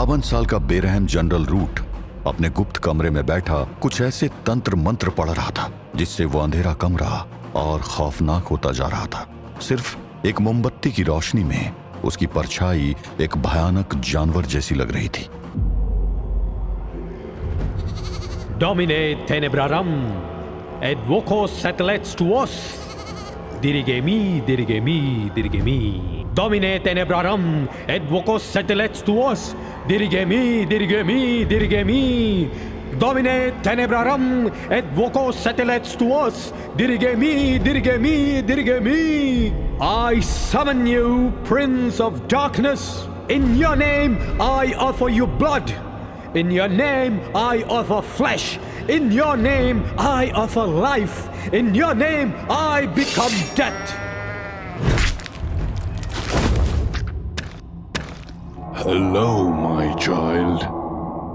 52 साल का बेरहम जनरल रूट अपने गुप्त कमरे में बैठा कुछ ऐसे तंत्र मंत्र पढ़ रहा था जिससे वो अंधेरा कमरा और खौफनाक होता जा रहा था। सिर्फ एक मोमबत्ती की रोशनी में उसकी परछाई एक भयानक जानवर जैसी लग रही थी। Domine tenebrarum, et vocos satellites tuos. Dirigemi, dirigemi, dirigemi. Domine tenebrarum, et vocos satellites tuos. Dirigemi, dirigemi, dirigemi. Domine tenebrarum, et vocos satellites tuos. Dirigemi, dirigemi, dirigemi. I summon you, Prince of Darkness. In your name, I offer you blood. In your name, I offer flesh. In your name, I offer life. In your name, I become death. Hello, my child.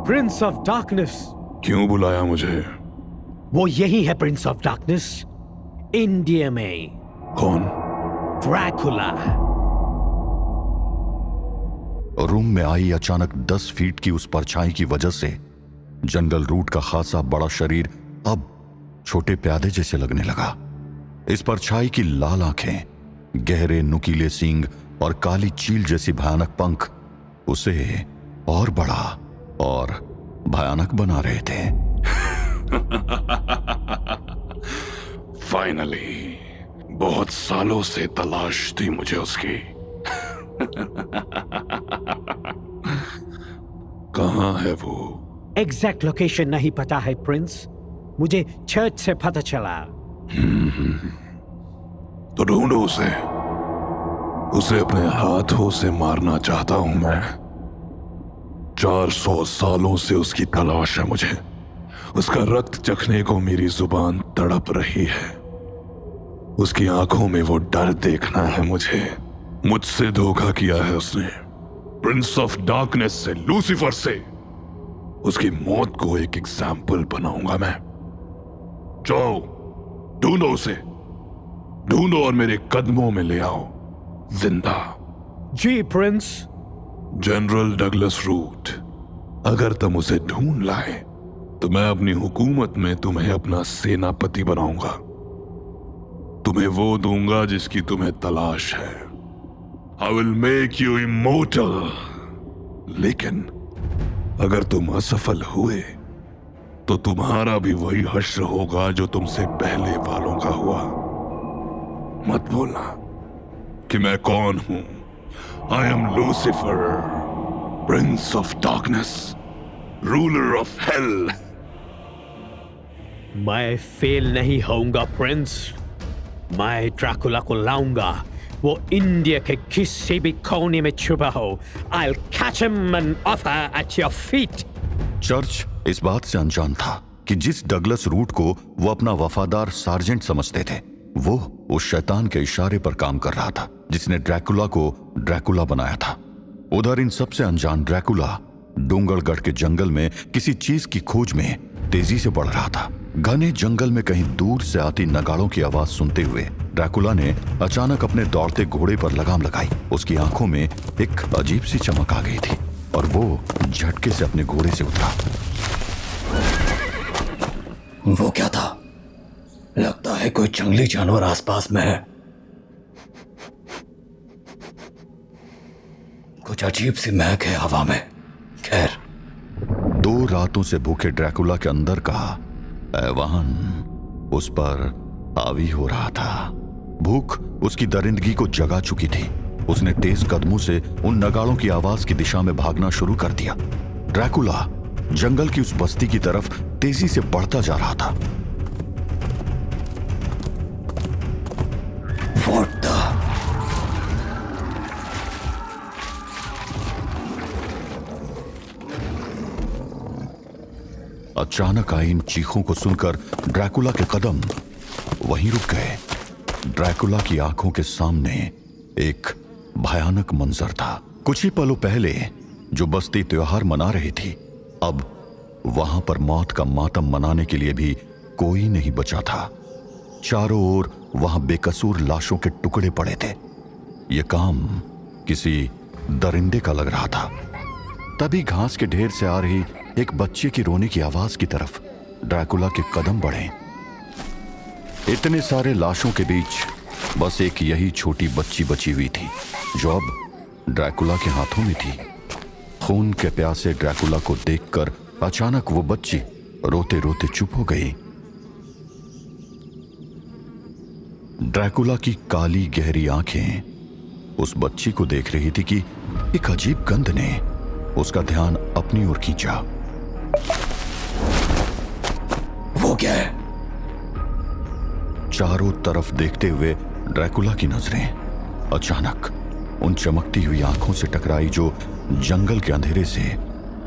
Prince of Darkness. क्यों बुलाया मुझे? वो यही है Prince of Darkness. India में कौन? Dracula. Room में आई अचानक 10 फीट की उस परछाई की वजह से जनरल रूट का खासा बड़ा शरीर अब छोटे प्यादे जैसे लगने लगा। इस परछाई की लाल आंखें, गहरे नुकीले सींग और काली चील जैसी भयानक पंख उसे और बड़ा और भयानक बना रहे थे। फाइनली, बहुत सालों से तलाश थी मुझे उसकी। कहाँ है वो? एग्जैक्ट लोकेशन नहीं पता है प्रिंस, मुझे चर्च से पता चला। तो ढूंढो उसे। उसे अपने हाथों से मारना चाहता हूं मैं। 400 सालों से उसकी तलाश है मुझे। उसका रक्त चखने को मेरी जुबान तड़प रही है। उसकी आंखों में वो डर देखना है मुझे। मुझसे धोखा किया है उसने, प्रिंस ऑफ डार्कनेस से, लूसीफर से। उसकी मौत को एक एग्जाम्पल बनाऊंगा मैं। जाओ, ढूंढो उसे, ढूंढो और मेरे कदमों में ले आओ जिंदा। जी प्रिंस। जनरल डगलस रूट, अगर तुम उसे ढूंढ लाए तो मैं अपनी हुकूमत में तुम्हें अपना सेनापति बनाऊंगा। तुम्हें वो दूंगा जिसकी तुम्हें तलाश है। I will make you immortal. लेकिन अगर तुम असफल हुए तो तुम्हारा भी वही हश्र होगा जो तुमसे पहले वालों का हुआ। मत बोलना कि मैं कौन हूं। I am Lucifer, Prince of Darkness, Ruler of Hell. मैं फेल नहीं होऊंगा प्रिंस। मैं ड्रैकुला को लाऊंगा। वो इंडिया के किसी भी कोने में छुपा हो। I'll catch him and offer at your feet. Church इस बात से अनजान था कि जिस डगलस रूट को वो अपना वफादार सार्जेंट समझते थे, वो उस शैतान के इशारे पर काम कर रहा था जिसने ड्रैकुला को ड्रैकुला बनाया था। उधर इन सबसे अनजान ड्रैकुला डूंगरगढ़ के जंगल में किसी चीज की खोज में तेजी से बढ़ रहा था। घने जंगल में कहीं दूर से आती नगाड़ों की आवाज सुनते हुए ड्रैकुला ने अचानक अपने दौड़ते घोड़े पर लगाम लगाई। उसकी आंखों में एक अजीब सी चमक आ गई थी और वो झटके से अपने घोड़े से उतरा। वो क्या था? लगता है कोई जंगली जानवर आसपास में है। कुछ अजीब सी महक है हवा में। खैर, 2 रातों से भूखे ड्रैकुला के अंदर का ऐवान उस पर हावी हो रहा था। भूख उसकी दरिंदगी को जगा चुकी थी। उसने तेज कदमों से उन नगाड़ों की आवाज की दिशा में भागना शुरू कर दिया। ड्रैकुला जंगल की उस बस्ती की तरफ तेजी से बढ़ता जा रहा था। What the? अचानक आई इन चीखों को सुनकर ड्रैकुला के कदम वहीं रुक गए। ड्रैकुला की आंखों के सामने एक भयानक मंजर था। कुछ ही पलों पहले जो बस्ती त्योहार मना रही थी, अब वहां पर मौत का मातम मनाने के लिए भी कोई नहीं बचा था। चारों ओर वहां बेकसूर लाशों के टुकड़े पड़े थे। यह काम किसी दरिंदे का लग रहा था। तभी घास के ढेर से आ रही एक बच्चे की रोने की आवाज की तरफ ड्रैकुला के कदम बढ़े। इतने सारे लाशों के बीच बस एक यही छोटी बच्ची बची हुई थी जो अब ड्रैकुला के हाथों में थी। खून के प्यासे ड्रैकुला को देखकर अचानक वो बच्ची रोते रोते चुप हो गई। ड्रैकुला की काली गहरी आंखें उस बच्ची को देख रही थी कि एक अजीब गंध ने उसका ध्यान अपनी ओर खींचा। वो क्या है? चारों तरफ देखते हुए ड्रैकुला की नजरें अचानक उन चमकती हुई आंखों से टकराई जो जंगल के अंधेरे से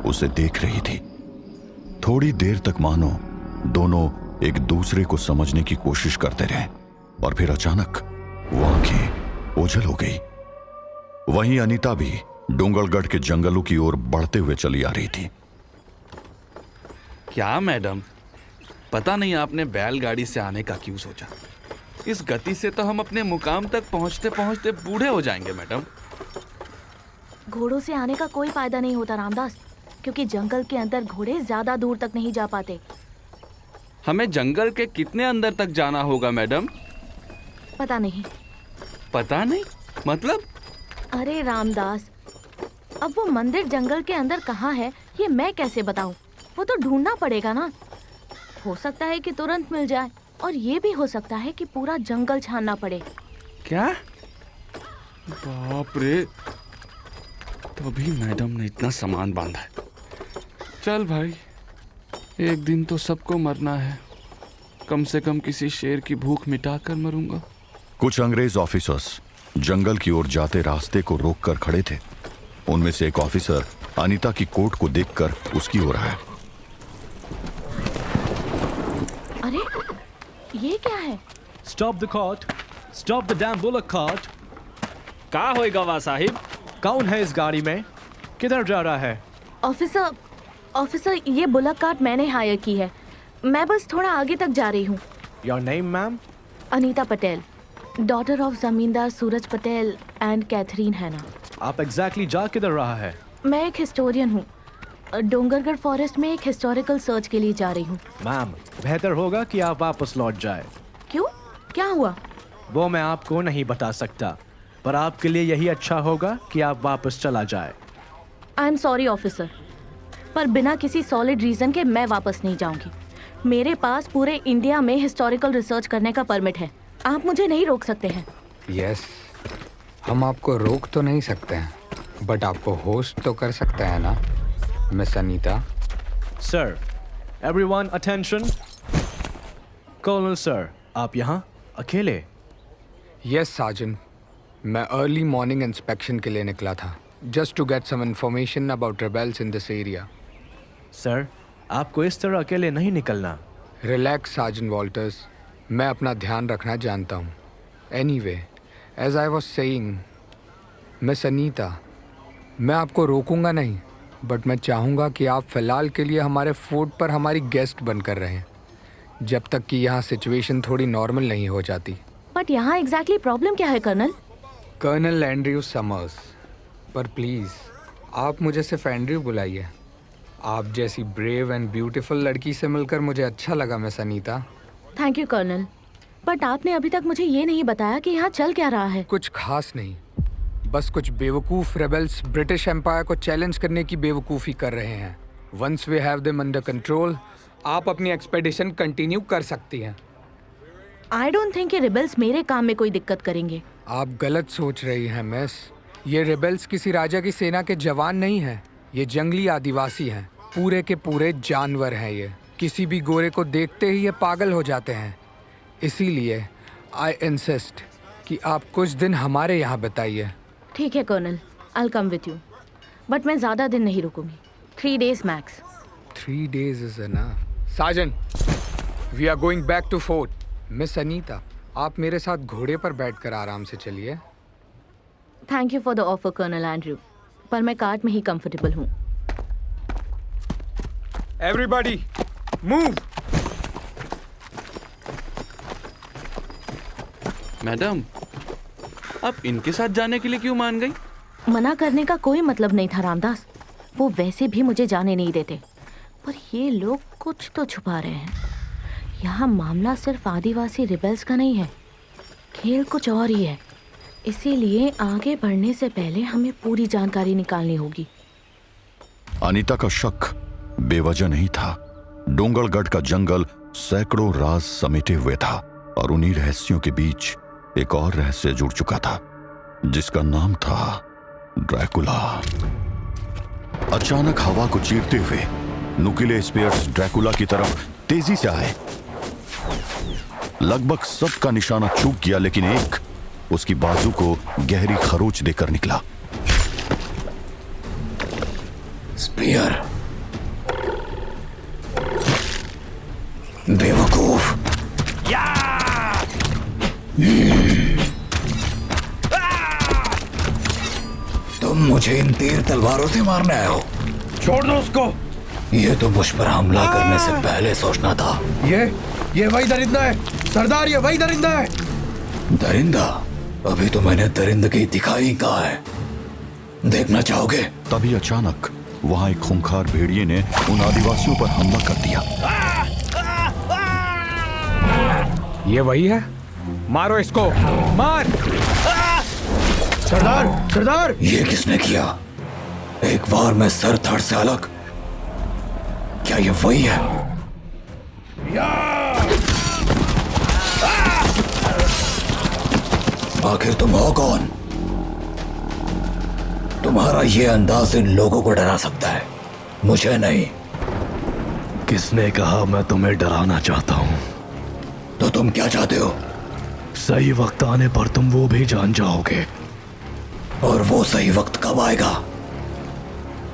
उसे देख रही थी। थोड़ी देर तक मानो दोनों एक दूसरे को समझने की कोशिश करते रहे और फिर अचानक वो आंखें ओझल हो गई। वहीं अनीता भी डोंगरगढ़ के जंगलों की ओर बढ़ते हुए चली आ रही थी। क्या मैडम, पता नहीं आपने बैलगाड़ी से आने का क्यों सोचा। इस गति से तो हम अपने मुकाम तक पहुंचते पहुंचते बूढ़े हो जाएंगे मैडम। घोड़ों से आने का कोई फायदा नहीं होता रामदास, क्योंकि जंगल के अंदर घोड़े ज्यादा दूर तक नहीं जा पाते। हमें जंगल के कितने अंदर तक जाना होगा मैडम? पता नहीं। पता नहीं मतलब? अरे रामदास, अब वो मंदिर जंगल के अंदर कहाँ है ये मैं कैसे बताऊं? वो तो ढूंढना पड़ेगा ना। हो सकता है कि तुरंत मिल जाए और ये भी हो सकता है कि पूरा जंगल छानना पड़े। क्या? बाप रे, तभी मैडम ने इतना सामान बांधा है। चल भाई, एक दिन तो सबको मरना है। कम से कम किसी शेर की भूख मिटाकर मरूंगा। कुछ अंग्रेज ऑफिसर्स जंगल की ओर जाते रास्ते को रोककर खड़े थे। उनमें से एक ऑफिसर अनीता की कोट को देखकर उसकी ओर आया। अरे ये क्या है? Stop the cart! Stop the damn bullock cart! का होएगा वा साहिब? कौन है इस गाड़ी में? किधर जा रहा है? ऑफिसर ये बुलक कार्ट मैंने हायर की है। मैं बस थोड़ा आगे तक जा रही हूँ। Your name, ma'am? Anita Patel, daughter of जमींदार सूरज पटेल एंड कैथरीन हैना। आप एग्जैक्टली जा किधर रहा है? मैं एक हिस्टोरियन हूँ। डोंगरगढ़ फॉरेस्ट में एक हिस्टोरिकल सर्च के लिए जा रही हूँ। मैम, बेहतर होगा कि आप वापस लौट जाए। क्यों? क्या हुआ? वो मैं आपको नहीं बता सकता, पर आपके लिए यही अच्छा होगा कि आप वापस चला जाए। आई एम सॉरी ऑफिसर, पर बिना किसी सॉलिड रीजन के मैं वापस नहीं जाऊंगी। मेरे पास पूरे इंडिया में हिस्टोरिकल रिसर्च करने का परमिट है। आप मुझे नहीं रोक सकते हैं। यस, हम आपको रोक तो नहीं सकते हैं, बट आपको होस्ट तो कर सकते हैं ना, miss Anita. Sir, everyone attention. Colonel sir, आप यहाँ अकेले? यस साजन, मैं अर्ली मॉर्निंग इंस्पेक्शन के लिए निकला था, just to get some information about rebels in this area. Sir, आपको इस तरह अकेले नहीं निकलना। रिलैक्स साजन वॉल्टर्स, मैं अपना ध्यान रखना जानता हूँ। Anyway, as I was saying, miss Anita, मैं आपको रोकूंगा नहीं, बट मैं चाहूँगा कि आप फ़िलहाल के लिए हमारे फोर्ट पर हमारी गेस्ट बनकर रहें, जब तक कि यहाँ सिचुएशन थोड़ी नॉर्मल नहीं हो जाती। बट यहाँ एग्जैक्टली प्रॉब्लम क्या है कर्नल? कर्नल एंड्रयू समर्स, पर प्लीज़ आप मुझे सिर्फ एंड्रयू बुलाइए। आप जैसी ब्रेव एंड ब्यूटीफुल लड़की से मिलकर मुझे अच्छा लगा miss Anita. Thank you colonel, but आपने अभी तक मुझे ये नहीं बताया कि यहाँ चल क्या रहा है। कुछ खास नहीं, बस कुछ बेवकूफ़ रेबल्स ब्रिटिश एम्पायर को चैलेंज करने की बेवकूफ़ी कर रहे हैं। Once we have them under control, आप अपनी एक्सपेडिशन कंटिन्यू कर सकती हैं। आई डोंट थिंक कि रिबेल्स मेरे काम में कोई दिक्कत करेंगे। आप गलत सोच रही हैं मिस। ये रेबल्स किसी राजा की सेना के जवान नहीं हैं, ये जंगली आदिवासी हैं, पूरे के पूरे जानवर हैं। ये किसी भी गोरे को देखते ही ये पागल हो जाते हैं। इसीलिए आई इंसिस्ट कि आप कुछ दिन हमारे यहाँ बिताइए। ठीक है colonel, I will come with you, but मैं ज़्यादा दिन नहीं रुकूंगी। 3 days max. 3 days is enough. Sajan, we are going back to fort. Miss Anita, आप मेरे साथ घोड़े पर बैठकर आराम से चलिए। Thank you for the offer colonel Andrew, पर मैं कार्ट में ही कंफर्टेबल हूँ। Everybody move. मैडम, आप इनके साथ जाने के लिए क्यों मान गई? मना करने का कोई मतलब नहीं था रामदास, वो वैसे भी मुझे जाने नहीं देते, पर ये लोग कुछ तो छुपा रहे हैं। यहाँ मामला सिर्फ आदिवासी रिबेल्स का नहीं है, खेल कुछ और ही है। इसीलिए आगे बढ़ने से पहले हमें पूरी जानकारी निकालनी होगी। अनीता का शक बेवजह नहीं था। डोंगरगढ़ का जंगल सैकड़ों राज समेटे हुए था और उन्हीं रहस्यों के बीच एक और रहस्य जुड़ चुका था, जिसका नाम था ड्रैकुला। अचानक हवा को चीरते हुए नुकीले स्पेयर्स ड्रैकुला की तरफ तेजी से आए। लगभग सबका निशाना चूक गया, लेकिन एक उसकी बाजू को गहरी खरोच देकर निकला। स्पीयर, बेवकूफ। तुम मुझे इन तीर तलवारों से मारने आए हो? छोड़ दो उसको। ये तो मुझ पर हमला करने से पहले सोचना था। ये वही दरिंदा है सरदार, ये वही दरिंदा है। दरिंदा? अभी तो मैंने दरिंदगी दिखाई कहा है, देखना चाहोगे? तभी अचानक वहां एक खूंखार भेड़िए ने उन आदिवासियों पर हमला कर दिया। ये वही है, मारो इसको, मार। सरदार ये किसने किया? एक बार में सर धड़ से अलग। क्या ये वही है? आखिर तुम हो कौन? तुम्हारा ये अंदाज इन लोगों को डरा सकता है, मुझे नहीं। किसने कहा मैं तुम्हें डराना चाहता हूं? तो तुम क्या चाहते हो? सही वक्त आने पर तुम वो भी जान जाओगे। और वो सही वक्त कब आएगा?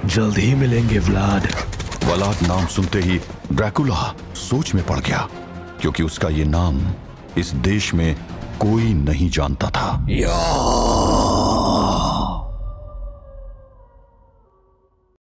जल्द ही मिलेंगे व्लाड। व्लाद नाम सुनते ही ड्रैकुला सोच में पड़ गया, क्योंकि उसका ये नाम इस देश में कोई नहीं जानता था।